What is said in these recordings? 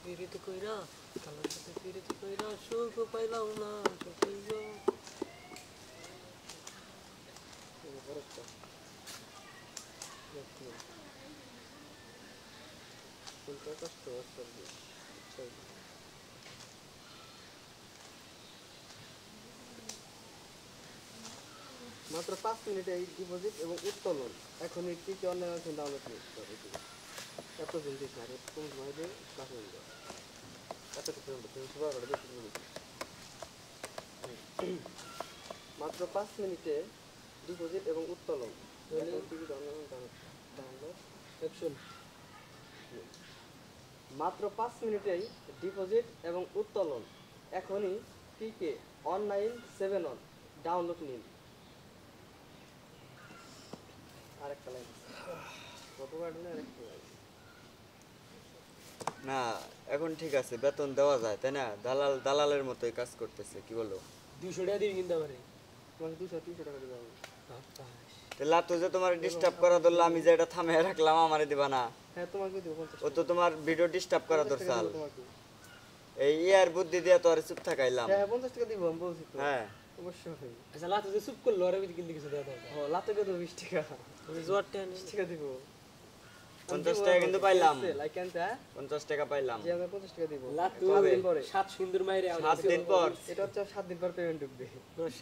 পিরিত কইরা কালার সাথে পিরিত কইরা সুখ পাইলাম না মাত্র 5 মিনিটে এই ডিপোজিট এবং উত্তোলন এখন একটি অনলাইন ডাউনলোড করে এত জলদি স্যার কোন সময় দিয়ে কাজ হয়ে যায় মাত্র 5 মিনিটে ডিপোজিট এবং উত্তোলন মাত্র 5 মিনিটেই ডিপোজিট এবং উত্তোলন এখনই পিকে অনলাইন 7 অন ডাউনলোড নিন। আরেকটা লাইন না এখন ঠিক আছে, বেতন দেওয়া যায় তাই না? দালালের মতোই কাজ করতেছে, কি বলো? 200 টাকা দিয়ে কিনতে পারে তোমাকে 200-300 টাকা দিলাম। তাহলে তো যে তোমার ডিস্টার্ব করা ধরলো, আমি যে এটা থামিয়ে রাখলাম আমারে দিবা না? হ্যাঁ তোমাকে দেব 50 ও তো তোমার ভিডিও ডিস্টার্ব করা দরকার। তোমাকে এই ইয়ার বুদ্ধি দিয়ে তো আর চুপ থাকাইলাম। হ্যাঁ 50 টাকা দিব আমি বলছি তো। হ্যাঁ অবশ্যই। আচ্ছা লাতে যে চুপ করলো আর আমি কিনতে কিছু দেওয়া দরকার। ও লাতে দেব 20 টাকা। আমি জোয়ার টাকা 20 টাকা দিব। 50 টাকা কিন্তু পাইলাম। লাইক আনতা 50 টাকা পাইলাম। যে আমি 50 টাকা দিব। লাতে 7 দিন পরে 7 সুন্দর মাইরে 7 দিন পর এটা হচ্ছে 7 দিন পর পেমেন্ট ঢুকবে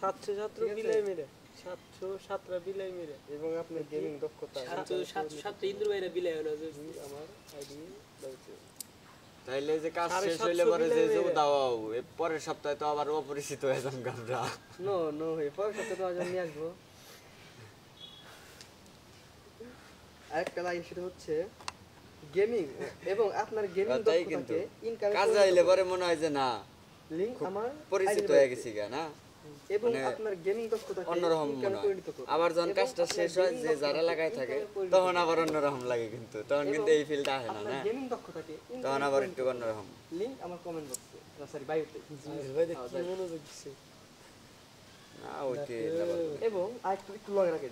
700 বিলাই মেরে 700 বিলাই মেরে এবং আপনার গেমিং দক্ষতা 700 ইন্দুর মাইরে বিলাই হলো যে আমার আইডি দাইছে। তাইলে যে কাজ শেষ হইলে পরে যে দাও এই পরের সপ্তাহে তো আবার অপরিচিত হয়ে যাম আমরা। নো হই পরের সপ্তাহে তো আজ নিয়ে আসবো। আরেকটা লাইন সেটা হচ্ছে গেমিং এবং আপনার গেমিং দক্ষতাকে ইনকাম কাজ আইলে পরে মনে হয় যে না লিংক আমার পরিচিত হয়ে গেছি গা না, এবং আপনার গেমিং দক্ষতাকে অন্যরকম মনে হয়। আবার যখন কাজটা শেষ হয় যে যারা লাগায় থাকে তখন আবার অন্যরকম লাগে, কিন্তু তখন কিন্তু এই ফিলটা আসে না। না গেমিং দক্ষতাকে তখন আবার একটু অন্যরকম। লিংক আমার কমেন্ট বক্সে সরি বায়োতে ভাই দেখি মনোযোগ দিছে না ওইটি এবং আরেকটু লগে রাখি